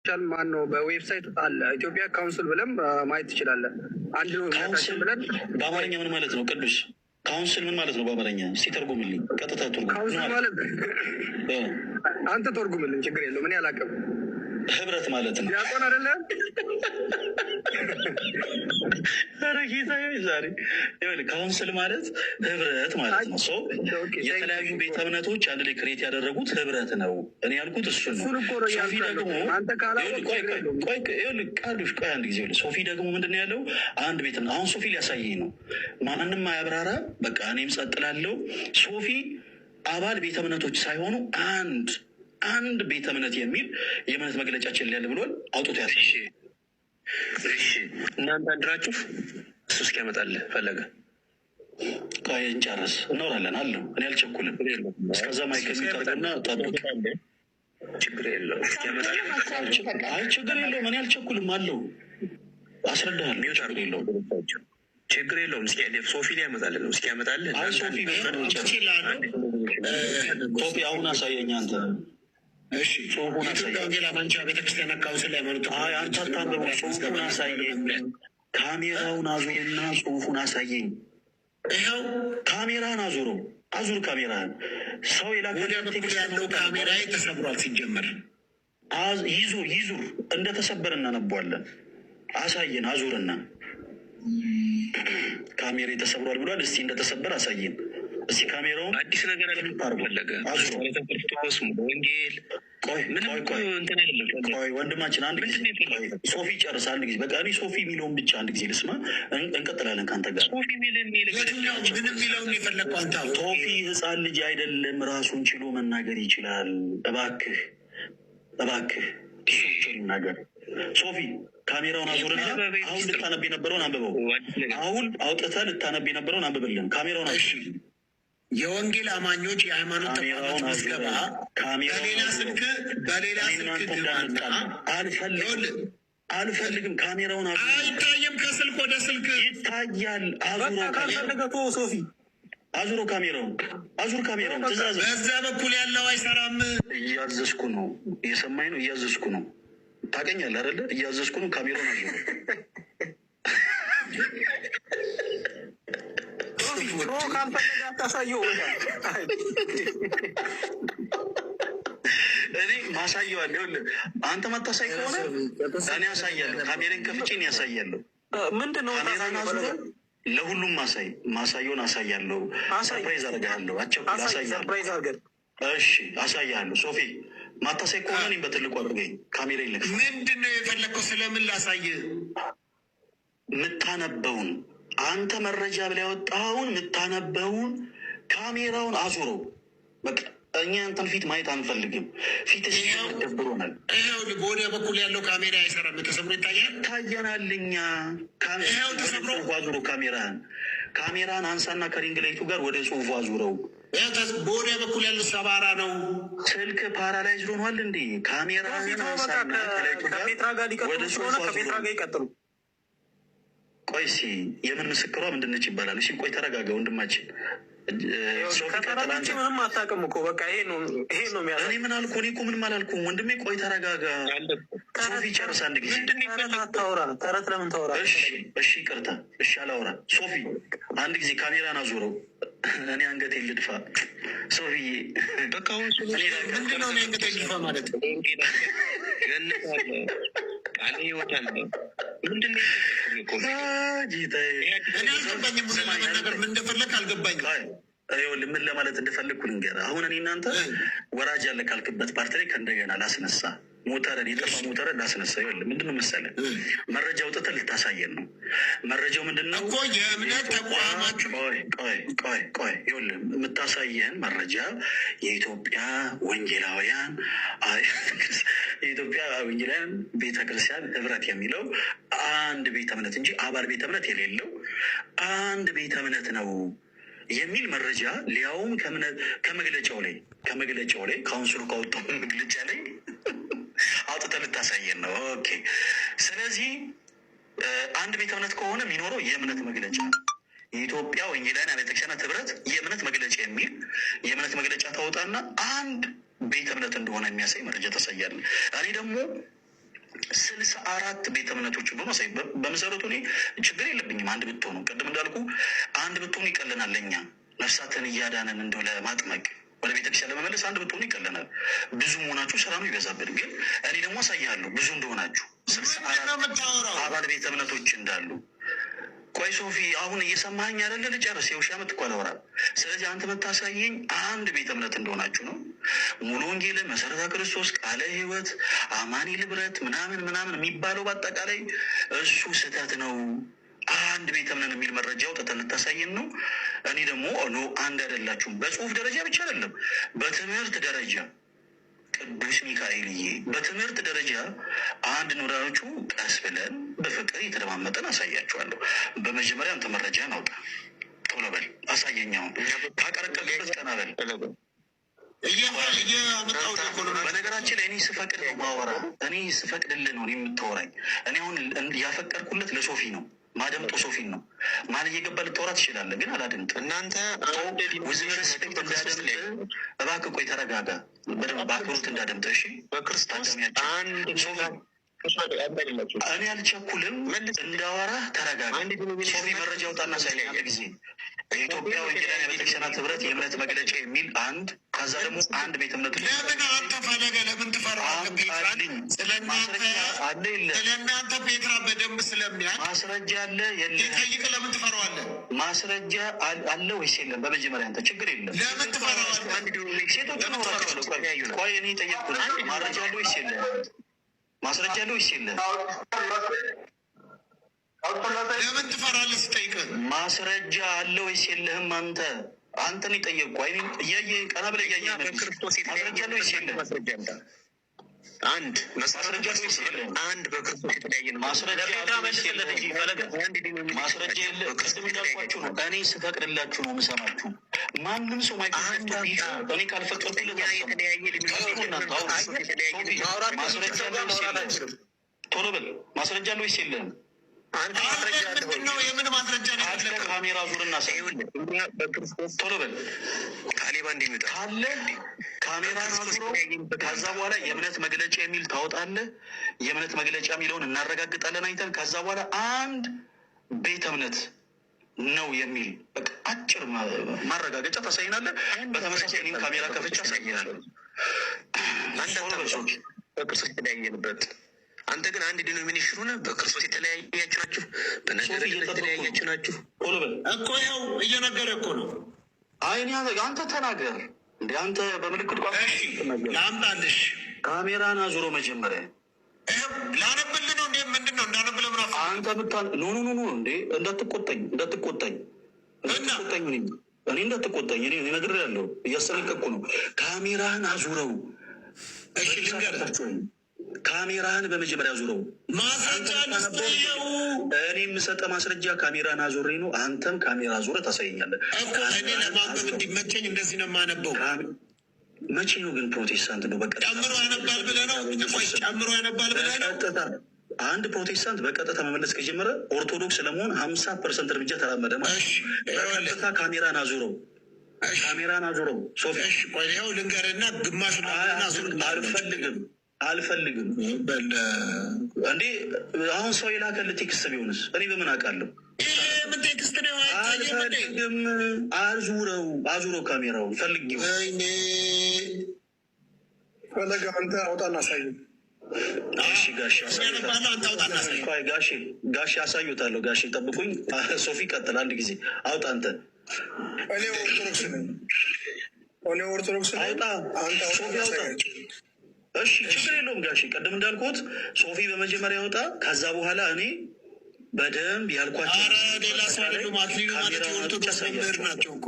ማን ነው በዌብሳይት አለ ኢትዮጵያ ካውንስል ብለን ማየት ትችላለን። አንድ ካውንስል ብለን በአማርኛ ምን ማለት ነው? ቅዱስ ካውንስል ምን ማለት ነው በአማርኛ? እስቲ ተርጉምልኝ። ቀጥታ ተርጉም። ካውንስል ማለት አንተ ተርጉምልኝ፣ ችግር የለውም። እኔ አላውቅም። ህብረት ማለት ነው። ያቆን አይደለ? ኧረ ጌታዬ ዛሬ ይኸውልህ ካውንስል ማለት ህብረት ማለት ነው። ሰው የተለያዩ ቤተ እምነቶች አንድ ላይ ክሬት ያደረጉት ህብረት ነው። እኔ ያልኩት እሱን ነው። ሶፊ ደግሞ ቆይ አንድ ጊዜ ሶፊ ደግሞ ምንድን ነው ያለው? አንድ ቤት ነው። አሁን ሶፊ ሊያሳየኝ ነው። ማንም አያብራራ። በቃ እኔም ጸጥ እላለሁ። ሶፊ አባል ቤተ እምነቶች ሳይሆኑ አንድ ቤተ እምነት የሚል የእምነት መግለጫችን ሊያል ብሏል። አውጡት ያስ እሺ እናንተ አድራችሁ እሱ እስኪያመጣልህ ፈለገ እንጨርስ፣ እናወራለን አለው። እኔ አልቸኩልም። እስከዛ ማይክ የሚጠጡና ጠጡት። ችግር የለውም አይ ችግር የለውም። እኔ አልቸኩልም አለው። አስረዳሃለሁ። ችግር የለውም። ሶፊ ሊያመጣልን ነው። እስኪያመጣልህ ሶፊ አሁን አሳየኝ አንተ። እሺ የኢትዮጵያ ወንጌል አማኞች ቤተክርስቲያን ካውንስል ላይ መሩት። አንተ አታንብበው፣ ጽሁፉን አሳየኝ። ካሜራውን አዙርና ጽሁፉን አሳየኝ። ይኸው ካሜራን አዙር ካሜራን። ሰው ያለው ካሜራ ተሰብሯል። ሲጀመር ይዙር እንደተሰበረ እናነቧለን። አሳየን፣ አዙርና ካሜራ ተሰብሯል ብሏል። እስቲ እንደተሰበረ አሳየን። እስቲ ካሜራውን አዲስ ነገር ፈለገ ክርስቶስ ወንጌል ቆይ ወንድማችን አንድ ጊዜ ሶፊ ጨርስ። አንድ ጊዜ በቃ እኔ ሶፊ የሚለውን ብቻ አንድ ጊዜ ልስማ፣ እንቀጥላለን ከአንተ ጋር። ሶፊ ህፃን ልጅ አይደለም፣ ራሱን ችሎ መናገር ይችላል። እባክህ ነገር ሶፊ ካሜራውን አዙርና አሁን ልታነብ የነበረውን አንብበው። አሁን አውጥተህ ልታነብ የነበረውን አንብብልን። ካሜራውን የወንጌል አማኞች የሃይማኖት ተቋማት ምዝገባ በሌላ ስልክ አልፈልግም። ካሜራውን አይታይም። ከስልክ ወደ ስልክ ይታያል። ሶፊ አዙሮ ካሜራውን ትእዛዝ። በዛ በኩል ያለው አይሰራም። እያዘዝኩ ነው። እየሰማኝ ነው። እያዘዝኩ ነው። ታውቀኛለህ አይደለ? እያዘዝኩ ነው። ካሜራውን አዙሮ እኔ ማሳየዋለሁ። አንተ ማታሳይ ከሆነ እኔ ያሳያለሁ። ካሜራን ከፍቼ እኔ ያሳያለሁ። ምንድን ነው ካሜራን አዙረ ለሁሉም ማሳየውን አሳያለሁ። ሰርፕራይዝ አደርግሃለሁ። አሳያለሁ። እሺ አሳያለሁ። ሶፊ ማታሳይ ከሆነ እኔም በትልቁ አድርገኝ። ካሜራ ይለቅ። ምንድን ነው የፈለግከው? ስለምን ላሳይህ? የምታነበውን አንተ መረጃ ብላ ያወጣኸውን የምታነበውን ካሜራውን አዙረው። በቃ እኛ አንተን ፊት ማየት አንፈልግም። ፊት ደብሮናል። በወዲያ በኩል ያለው ካሜራ አይሰራም። ተሰብሮ ይታየናል። እኛ ተሰብሮ አዙሮ ካሜራን አንሳና ከሪንግ ላይቱ ጋር ወደ ጽሁፉ አዙረው። በወዲያ በኩል ያለው ሰባራ ነው። ስልክ ፓራላይዝ ሆኗል እንዴ? ካሜራ አንሳና ከላይቱ ጋር ወደ ጽሁፉ አዙረው። ቆይ ሲ የምን ምስክሯ ምንድነች ይባላል? እሺ ቆይ ተረጋጋ ወንድማችን። ምንም አታውቅም እኮ በቃ ይሄ ነው እኔ ምን አልኩ? እኔ እኮ ምንም አላልኩም ወንድሜ። ቆይ ተረጋጋ። ሶፊ ጨርስ አንድ ጊዜ። ተረት ለምን ታወራ? እሺ ይቅርታ። እሺ አላወራ። ሶፊ አንድ ጊዜ ካሜራን አዙረው። እኔ አንገቴ ልድፋ ሶፊዬ። በቃ ምንድነው አንገቴ ልድፋ ማለት? ምን እንደፈለግ አልገባኝም። ምን ለማለት እንደፈለግኩ ልንገርህ። አሁን እኔ እናንተ ወራጅ ያለ ካልክበት ፓርቲ ላይ ከእንደገና ላስነሳ የጠፋ ሞተርን ላስነሳ። ይኸውልህ ምንድነው መሰለህ መረጃ አውጥተህ ልታሳየን ነው። መረጃው ምንድን ነው እኮ የእምነት ተቋማት። ቆይ ይኸውልህ የምታሳየን መረጃ የኢትዮጵያ ወንጌላውያን ቤተክርስቲያን ህብረት የሚለው አንድ ቤተ እምነት እንጂ አባል ቤተ እምነት የሌለው አንድ ቤተ እምነት ነው የሚል መረጃ ሊያውም ከመግለጫው ላይ ካውንስሉ ካወጣው መግለጫ ላይ አውጥተህ ልታሳየን ነው። ኦኬ። ስለዚህ አንድ ቤተ እምነት ከሆነ የሚኖረው የእምነት መግለጫ የኢትዮጵያ ወንጌላውያን አብያተ ክርስቲያናት ህብረት የእምነት መግለጫ የሚል የእምነት መግለጫ ታወጣና አንድ ቤተ እምነት እንደሆነ የሚያሳይ መረጃ ታሳያለህ። እኔ ደግሞ 64 ቤተ እምነቶች እንደሆነ ሳይ በመሰረቱ እኔ ችግር የለብኝም። አንድ ብትሆኑ ቅድም እንዳልኩ አንድ ብትሆኑ ይቀለናል። ለእኛ ነፍሳትን እያዳነን እንደው ለማጥመቅ ወደ ቤተክርስቲያን ለመመለስ አንድ ብትሆኑ ይቀለናል። ብዙ መሆናችሁ ስራ ነው ይበዛብን። ግን እኔ ደግሞ አሳያለሁ ብዙ እንደሆናችሁ 64 አባል ቤተ እምነቶች እንዳሉ። ቆይ ሶፊ አሁን እየሰማኸኝ አይደለ? ልጨርስ። የውሻ ምት እኮ አላወራም። ስለዚህ አንተ መታሳየኝ አንድ ቤተ እምነት እንደሆናችሁ ነው። ሙሉ ወንጌል፣ መሰረተ ክርስቶስ፣ ቃለ ሕይወት፣ አማኒ ልብረት ምናምን ምናምን የሚባለው በአጠቃላይ እሱ ስህተት ነው። አንድ ቤተ እምነት የሚል መረጃ አውጥተህ ልታሳየን ነው። እኔ ደግሞ ኖ አንድ አይደላችሁም። በጽሁፍ ደረጃ ብቻ አይደለም፣ በትምህርት ደረጃ ቅዱስ ሚካኤልዬ በትምህርት ደረጃ አንድ ኑራዎቹ ቀስ ብለን በፍቅር የተደማመጠን አሳያችኋለሁ። በመጀመሪያ አንተ መረጃን አውጣ፣ ቶሎ በል አሳየኛውን ታቀረቀበት ቀና በል። በነገራችን ላይ እኔ ስፈቅድ ነው ማወራ፣ እኔ ስፈቅድልህ ነው የምታወራኝ። እኔ አሁን ያፈቀድኩለት ለሶፊ ነው፣ ማደምጦ ሶፊን ነው። ማን እየገባ ልታወራ ትችላለህ፣ ግን አላደምጥ። እናንተ ውዝ ሬስፔክት እንዳደምጥ እባክህ። ቆይ ተረጋጋ፣ በአክብሮት እንዳደምጥ እሺ። በክርስቶስ እኔ አልቸኩልም፣ እንዳወራ ተረጋጋ። ሶፊ መረጃ አውጣና ሳይለያየ ጊዜ የኢትዮጵያ ወንጌላውያን ቤተክርስቲያናት ህብረት የእምነት መግለጫ የሚል አንድ፣ ከዛ ደግሞ አንድ ቤተ እምነት ለምን አንተ ፈለገ? ለምን ትፈራዋለህ? ፔትራን ስለእናንተ ፔትራ በደንብ ስለሚያውቅ ማስረጃ አለ የለም? ጠይቅ። ለምን ትፈራዋለህ? ማስረጃ አለ ወይስ የለም? በመጀመሪያ አንተ ችግር የለም። ለምን ትፈራዋለህ? ሴቶች ነው። ቆይ እኔ ጠየቅኩት፣ ማስረጃ አለ ወይስ የለም? ማስረጃ አለ ወይስ የለም? ለምን ትፈራለህ? ስጠይቅህ ማስረጃ አለ ወይስ የለህም? አንተን የጠየቅኩ አይኔ እያየ ቀና ብለህ እያየ በክርስቶስ ማስረጃ አለ ወይስ የለም? አንድ ማስረጃ አለ ወይስ የለም? አንድ በክርስቶስ የተለያየ ነው። ማስረጃ አለ ወይስ የለም? ማስረጃ የለ። ቅድም እንዳልኳችሁ ነው። እኔ ስፈቅድላችሁ ነው የምሰማችሁ። ማንም ሰው ማይክሮፎን እኔ ካልፈቀድኩለት ማስረጃ አለ ወይስ የለም? ቶሎ በል ማስረጃ አለ ወይስ የለም? የምን ማስረጃ ነው? ካሜራ ዙርና ቶሎ በል ካሌባ እንደሚወጣ ካለ ካሜራ አዙሮ ከዛ በኋላ የእምነት መግለጫ የሚል ታወጣለህ። የእምነት መግለጫ የሚለውን እናረጋግጣለን አይተን። ከዛ በኋላ አንድ ቤተ እምነት ነው የሚል በቃ አጭር ማረጋገጫ ታሳይናለህ። በተመሳሳይ እኔም ካሜራ ከፍቼ አሳይናለሁ። በክርስቶስ የተለያየንበት አንተ ግን አንድ ዲኖሚኔሽን ሆነ በክርስቶስ የተለያያችሁ ናችሁ፣ በነገር የተለያያችሁ ናችሁ እኮ። ይኸው እየነገረ እኮ ነው። አይኔ አንተ ተናገር እንደ አንተ በምልክት ቋንቋ ላምጣልሽ። ካሜራን አዙሮ መጀመሪያ ላነብልህ ነው። እንዴ ምንድን ነው እንዳነብልህ? ምናምን አንተ ኖ እንዴ እንዳትቆጠኝ እኔ እንዳትቆጠኝ። እኔ እነግርሃለሁ፣ እያስጠነቀቅኩ ነው። ካሜራን አዙረው። እሺ ልንገርህ፣ ካሜራህን በመጀመሪያ ዙረው። ማስረጃ ልስጥየው። እኔ የምሰጠ ማስረጃ ካሜራን አዙሬ ነው። አንተም ካሜራ ዙረ ታሳየኛለህ እኮ። እኔ ለማንበብ እንዲመቸኝ እንደዚህ ነው የማነበው። መቼ ነው ግን ፕሮቴስታንት ነው በቀጥታ ጨምሮ ያነባል ብለህ ነው? ጨምሮ ያነባል ብለህ ነው? አንድ ፕሮቴስታንት በቀጥታ መመለስ ከጀመረ ኦርቶዶክስ ለመሆን 50% እርምጃ ተራመደ ማለት በቀጥታ ካሜራን አዙረው። ካሜራን አዙረው። ሶፊ ቆይ ይኸው ልንገርና ግማሽ አልፈልግም እንዴ አሁን ሰው የላከልህ ቴክስት ቢሆንስ እኔ በምን አውቃለሁ? ምን ቴክስት ነው? አልፈልግም። አዙረው ካሜራውን ፈልጊው። ፈለገ አንተ አውጣና አሳዩ። እሺ ጋሼ አሳዩታለሁ። ጋሼ ጠብቁኝ። ሶፊ ቀጥል። አንድ ጊዜ አውጣ አንተ። እኔ ኦርቶዶክስ አውጣ። ሶፊ አውጣ። እሺ ችግር የለውም ጋሼ። ቅድም እንዳልኩት ሶፊ በመጀመሪያ ያወጣ፣ ከዛ በኋላ እኔ በደንብ ያልኳቸው ሌላ ሰው አይደሉም። አክሊሉ ማለት የኦርቶዶክስ መምህር ናቸው እኮ